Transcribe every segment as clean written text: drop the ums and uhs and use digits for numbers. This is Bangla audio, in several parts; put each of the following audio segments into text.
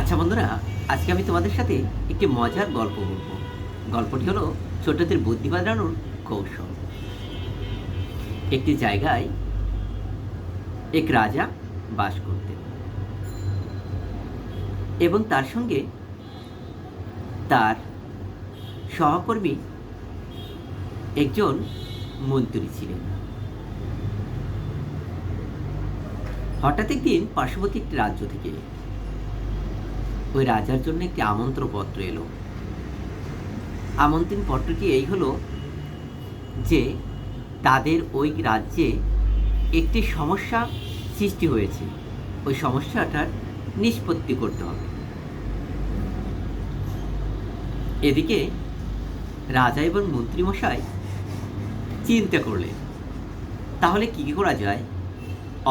আচ্ছা বন্ধুরা, আজকে আমি তোমাদের সাথে একটি মজার গল্প বলবো। গল্পটি হলো ছোটদের বুদ্ধি বাড়ানোর কৌশল। একটি জায়গায় এক রাজা বাস করতেন এবং তার সঙ্গে তার সহকর্মী একজন মন্ত্রী ছিলেন। হঠাৎ একদিন পার্শ্ববর্তী একটি রাজ্য থেকে ওই রাজার জন্য একটি আমন্ত্রণপত্র এলো। আমন্ত্রণ পত্রটি এই হলো যে তাদের ওই রাজ্যে একটি সমস্যা সৃষ্টি হয়েছে, ওই সমস্যাটার নিষ্পত্তি করতে হবে। এদিকে রাজা এবং মন্ত্রীমশাই চিন্তা করলেন, তাহলে কী করা যায়?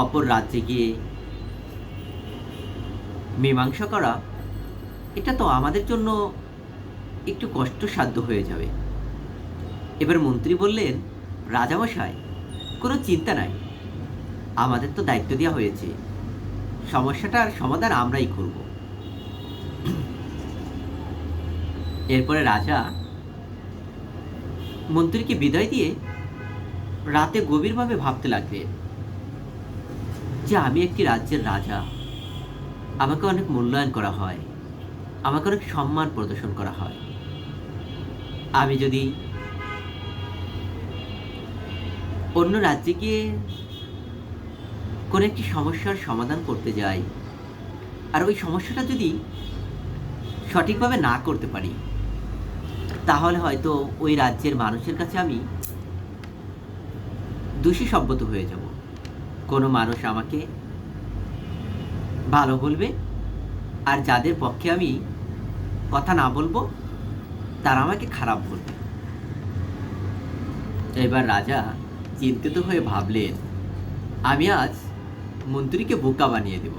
অপর রাজ্যে গিয়ে মীমাংসা করা, এটা তো আমাদের জন্য একটু কষ্টসাধ্য হয়ে যাবে। এবার মন্ত্রী বললেন, রাজামশাই, কোনো চিন্তা নাই, আমাদের তো দায়িত্ব দেওয়া হয়েছে, সমস্যাটার সমাধান আমরাই করব। এরপরে রাজা মন্ত্রীকে বিদায় দিয়ে রাতে গভীরভাবে ভাবতে লাগলেন যে আমি একটি রাজ্যের রাজা, আমাকে অনেক মূল্যায়ন করা হয়, আমাকে অনেক সম্মান প্রদর্শন করা হয়। আমি যদি অন্য রাজ্যে গিয়ে কোনো একটি সমস্যার সমাধান করতে যাই, আর ওই সমস্যাটা যদি সঠিকভাবে না করতে পারি, তাহলে হয়তো ওই রাজ্যের মানুষের কাছে আমি দোষী সাব্যস্ত হয়ে যাব। কোনো মানুষ আমাকে ভালো বলবে, আর যাদের পক্ষে আমি কথা না বলবো তারা আমাকে খারাপ বলবে। এবার রাজা চিন্তিত হয়ে ভাবলেন, আমি আজ মন্ত্রীকে বোকা বানিয়ে দেব।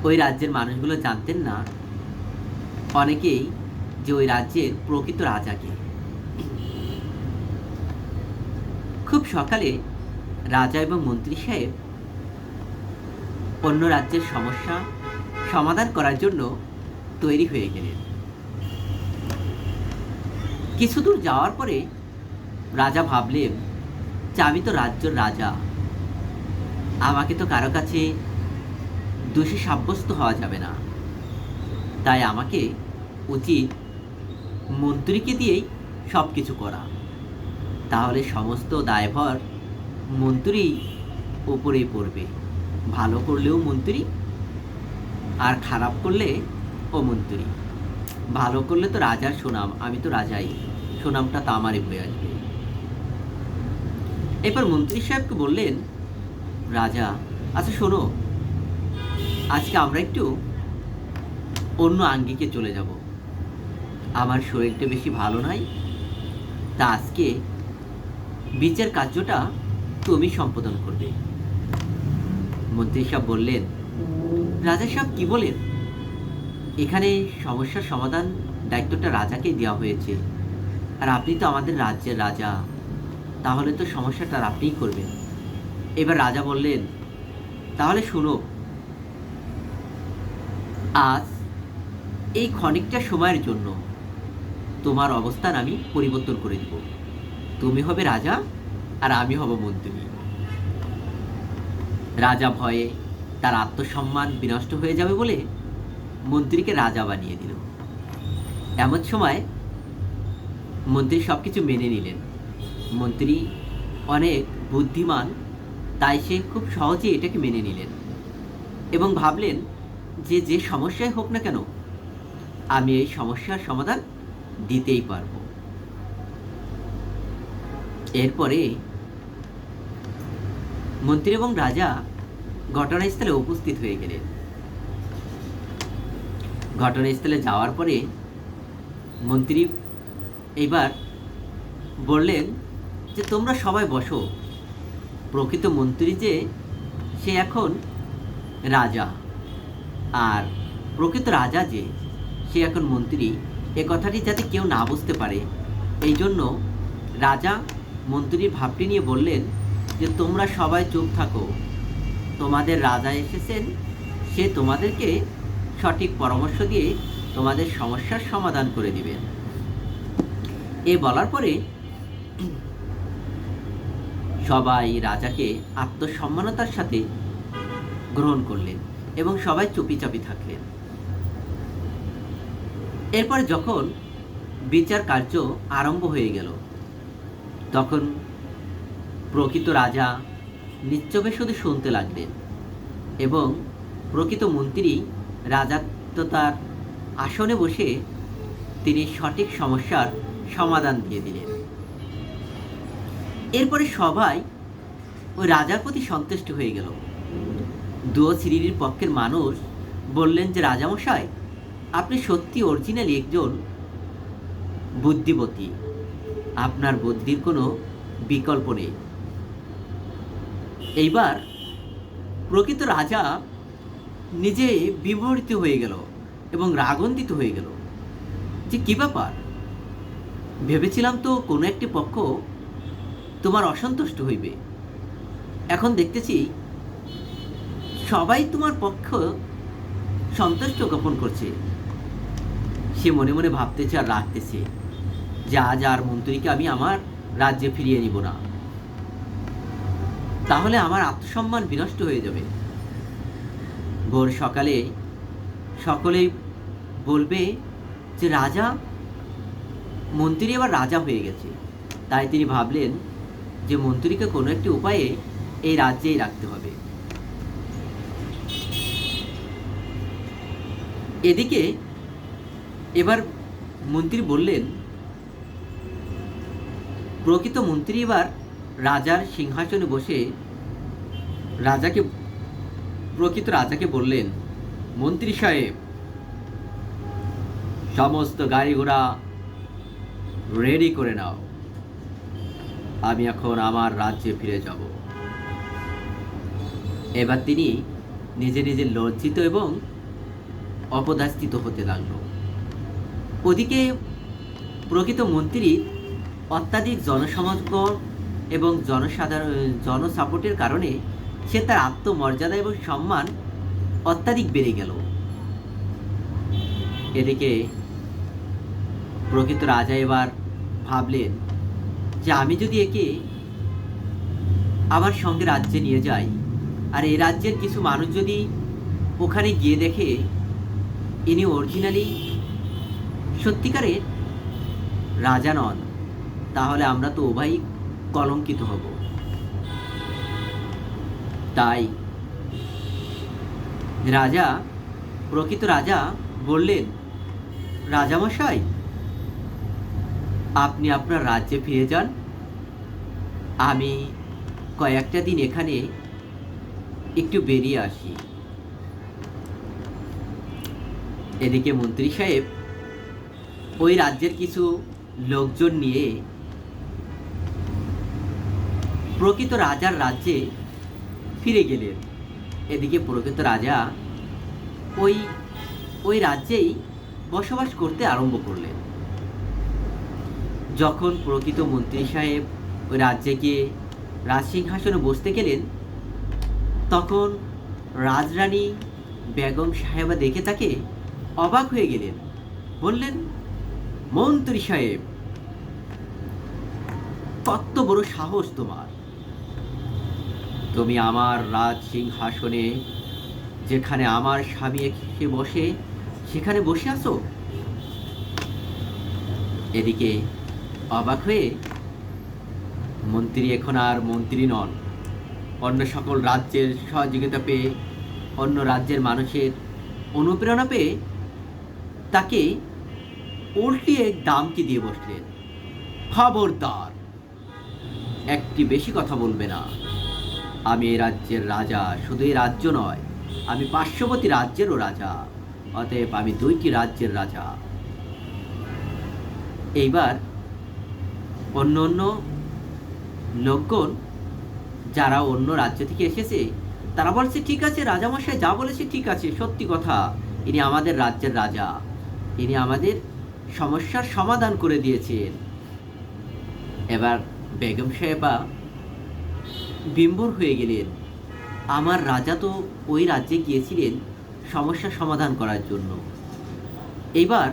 ওই রাজ্যের মানুষগুলো জানতেন না অনেকেই যে ওই রাজ্যের প্রকৃত রাজাকে। খুব সকালে রাজা এবং মন্ত্রী সাহেব অন্য রাজ্যের সমস্যা সমাধান করার জন্য তৈরি হয়ে গেলেন। কিছু দূর যাওয়ার পরে রাজা ভাবলেন যে আমি তো রাজ্যের রাজা, আমাকে তো কারো কাছে দোষী সাব্যস্ত হওয়া যাবে না, তাই আমাকে উচিত মন্ত্রীকে দিয়েই সব কিছু করা। তাহলে সমস্ত দায়ভার মন্ত্রীর উপরেই পড়বে। ভালো করলেও মন্ত্রী, আর খারাপ করলে ও মন্ত্রী। ভালো করলে তো রাজার সুনাম, আমি তো রাজাই, সুনামটা তো আমারই হয়ে আসবে। এরপর মন্ত্রী সাহেবকে বললেন, রাজা, আচ্ছা শোনো, আজকে আমরা একটু অন্য আঙ্গিকে চলে যাব। আমার শরীরটা বেশি ভালো নাই, তা আজকে বিচার কার্যটা তুমি সম্পাদন করবে। মন্ত্রী সাহেব বললেন, রাজা সাহেব কি বলেন? এখানে সমস্যার সমাধান দায়িত্বটা রাজাকে দেওয়া হয়েছে, আর আপনি তো আমাদের রাজ্যের রাজা, তাহলে তো সমস্যাটা আপনিই করবেন। এবার রাজা বললেন, তাহলে শুনো, আজ এই ক্ষণিকটা সময়ের জন্য তোমার অবস্থান আমি পরিবর্তন করে দিব। তুমি হবে রাজা আর আমি হব মন্ত্রী। রাজা ভয়ে তার আত্মসম্মান বিনষ্ট হয়ে যাবে বলে মন্ত্রীকে রাজা বানিয়ে দিল। এমন সময় মন্ত্রী সব কিছু মেনে নিলেন। মন্ত্রী অনেক বুদ্ধিমান, তাই সে খুব সহজে এটাকে মেনে নিলেন এবং ভাবলেন যে যে সমস্যাই হোক না কেন, আমি এই সমস্যার সমাধান দিতেই পারব। এরপরে মন্ত্রী এবং রাজা ঘটনাস্থলে উপস্থিত হয়ে গেলেন। ঘটনাস্থলে যাওয়ার পরে মন্ত্রী এইবার বললেন যে তোমরা সবাই বসো, প্রকৃত মন্ত্রী যে সে এখন রাজা, আর প্রকৃত রাজা যে সে এখন মন্ত্রী, এ কথাটি যাতে কেউ না বুঝতে পারে, এই জন্য রাজা মন্ত্রীর ভাবটি নিয়ে বললেন যে তোমরা সবাই চুপ থাকো, তোমাদের রাজা এসেছেন, সে তোমাদেরকে সঠিক পরামর্শ দিয়ে তোমাদের সমস্যার সমাধান করে দিবেন। এই বলার পরে সবাই রাজাকে আত্মসম্মানতার সাথে গ্রহণ করলেন এবং সবাই চুপিচাপি থাকলেন। এরপরে যখন বিচার কার্য আরম্ভ হয়ে গেল, তখন প্রকৃত রাজা নিশ্চবে শুধু শুনতে লাগলেন এবং প্রকৃত মন্ত্রী রাজাত্মতার আসনে বসে তিনি সঠিক সমস্যার সমাধান দিয়ে দিলেন। এরপরে সবাই ওই রাজার প্রতি সন্তুষ্ট হয়ে গেল। দুয়ো শ্রেণীর পক্ষের মানুষ বললেন যে, রাজামশাই, আপনি সত্যি অরিজিনালি একজন বুদ্ধিমতী, আপনার বুদ্ধির কোনো বিকল্প নেই। এইবার প্রকৃত রাজা নিজে বিমোহিত হয়ে গেল এবং রাগান্বিত হয়ে গেল যে কী ব্যাপার, ভেবেছিলাম তো কোনো একটি পক্ষ তোমার অসন্তুষ্ট হইবে, এখন দেখতেছি সবাই তোমার পক্ষ সন্তুষ্ট জ্ঞাপন করছে। সে মনে মনে ভাবতেছে আর রাখতেছে যে আজ আর মন্ত্রীকে আমি আমার রাজ্যে ফিরিয়ে নিব না, তাহলে আমার আত্মসম্মান বিনষ্ট হয়ে যাবে। ভোর সকালে সকলেই বলবে যে রাজা, মন্ত্রী এবার রাজা হয়ে গেছে। তাই তিনি ভাবলেন যে মন্ত্রীকে কোনো একটি উপায়ে এই রাজ্যেই রাখতে হবে। এদিকে এবার মন্ত্রী বললেন, প্রকৃত মন্ত্রী এবার রাজার সিংহাসনে বসে প্রকৃত রাজাকে বললেন, মন্ত্রী সাহেব, সমস্ত গাড়ি ঘোড়া রেডি করে নাও, আমি এখন আমার রাজ্যে ফিরে যাব। এবার তিনি নিজে নিজে লজ্জিত এবং অপদাস্তিত হতে লাগল। ওদিকে প্রকৃত মন্ত্রী অত্যাধিক জনসমাগম এবং জনসাপোর্টের কারণে সে তার আত্মমর্যাদা এবং সম্মান অত্যাধিক বেড়ে গেল। এদিকে প্রকৃত রাজা এবার ভাবলেন যে আমি যদি একে আমার সঙ্গে রাজ্যে নিয়ে যাই, আর এই রাজ্যের কিছু মানুষ যদি ওখানে গিয়ে দেখে ইনি অরিজিনালি সত্যিকারের রাজা নন, তাহলে আমরা তো উভয়ই কলঙ্কিত হব। তাই প্রকৃত রাজা বললেন, রাজামশাই, আপনি আপনার রাজ্যে ফিরে যান, আমি কয়েকটা দিন এখানে একটু বেরিয়ে আসি। এদিকে মন্ত্রী সাহেব ওই রাজ্যের কিছু লোকজন নিয়ে প্রকৃত রাজার রাজ্যে ফিরে গেলেন। এদিকে প্রকৃত রাজা ওই রাজ্যেই বসবাস করতে আরম্ভ করলেন। যখন প্রকৃত মন্ত্রী সাহেব ওই রাজ্যে গিয়ে রাজসিংহাসনে বসতে গেলেন, তখন রাজরানী বেগম সাহেবা দেখে তাকে অবাক হয়ে গেলেন। বললেন, মন্ত্রী সাহেব, কত বড় সাহস তোমার, তুমি আমার রাজ সিংহাসনে, যেখানে আমার স্বামী এসে বসে, সেখানে বসে আছো। এদিকে অবাক হয়ে মন্ত্রী এখন আর মন্ত্রী নন, অন্য সকল রাজ্যের সহযোগিতা পেয়ে, অন্য রাজ্যের মানুষের অনুপ্রেরণা পেয়ে তাকে উল্টিয়ে দামকি দিয়ে বসলেন, খবরদার, একটি বেশি কথা বলবে না, আমি এই রাজ্যের রাজা, শুধু এই রাজ্য নয়, আমি পার্শ্ববর্তী রাজ্যেরও রাজা, অতএব আমি 2টি রাজ্যের রাজা। এইবার অন্য অন্য লোকগণ যারা অন্য রাজ্য থেকে এসেছে তারা বলছে, ঠিক আছে রাজামশাই যা বলেছে ঠিক আছে, সত্যি কথা, ইনি আমাদের রাজ্যের রাজা, ইনি আমাদের সমস্যার সমাধান করে দিয়েছেন। এবার বেগম সাহেবা বিম্বর হয়ে গেলেন, আমার রাজা তো ওই রাজ্যে গিয়েছিলেন সমস্যা সমাধান করার জন্য। এইবার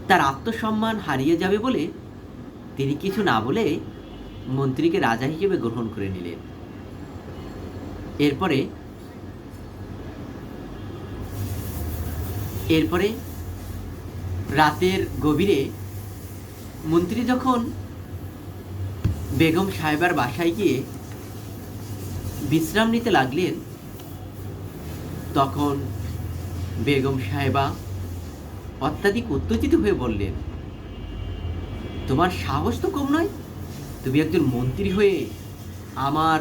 তার আত্মসম্মান হারিয়ে যাবে বলে তিনি কিছু না বলে মন্ত্রীকে রাজা হিসেবে গ্রহণ করে নিলেন। এরপরে রাতের গভীরে মন্ত্রী যখন বেগম সাহেবার বাসায় গিয়ে বিশ্রাম নিতে লাগলেন, তখন বেগম সাহেবা অত্যাধিক উত্তেজিত হয়ে বললেন, তোমার সাহস তো কম নয়, তুমি একজন মন্ত্রী হয়ে আমার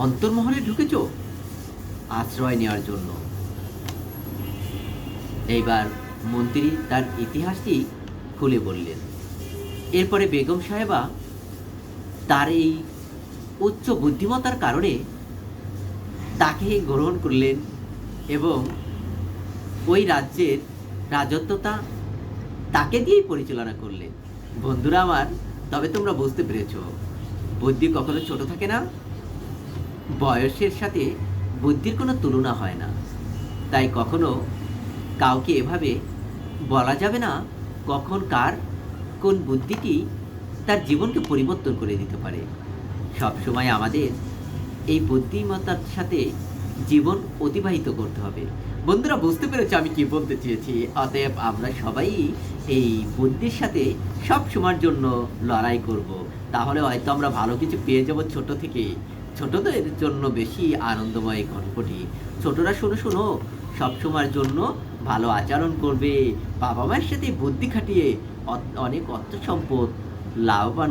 অন্তর্মহলে ঢুকেছ আশ্রয় নেওয়ার জন্য। এইবার মন্ত্রী তার ইতিহাসটি খুলে বললেন। এরপরে বেগম সাহেবা তার এই উচ্চ বুদ্ধিমত্তার কারণে তাকে গ্রহণ করলেন এবং ওই রাজ্যের রাজত্বটা তাকে দিয়েই পরিচালনা করলেন। বন্ধুরা আমার, তবে তোমরা বুঝতে পেরেছ, বুদ্ধি কখনো ছোট থাকে না, বয়সের সাথে বুদ্ধির কোনো তুলনা হয় না। তাই কখনো কাউকে এভাবে বলা যাবে না কখন কার কোন বুদ্ধিটি তার জীবনকে পরিবর্তন করে দিতে পারে। সবসময় আমাদের এই বুদ্ধিমত্তার সাথে জীবন অতিবাহিত করতে হবে। বন্ধুরা, বুঝতে পেরেছো আমি কি বলতে চেয়েছি? অতএব আমরা সবাই এই বুদ্ধির সাথে সব সময়ের জন্য লড়াই করব, তাহলে হয়তো আমরা ভালো কিছু পেয়ে যাব ছোট থেকে। ছোটদের জন্য বেশি আনন্দময় গল্পটি। ছোটরা শোনো শোনো, সবসময়ের জন্য ভালো আচরণ করবে, বাবা মায়ের সাথে বুদ্ধি খাটিয়ে অনেক অর্থ সম্পদ লাভবান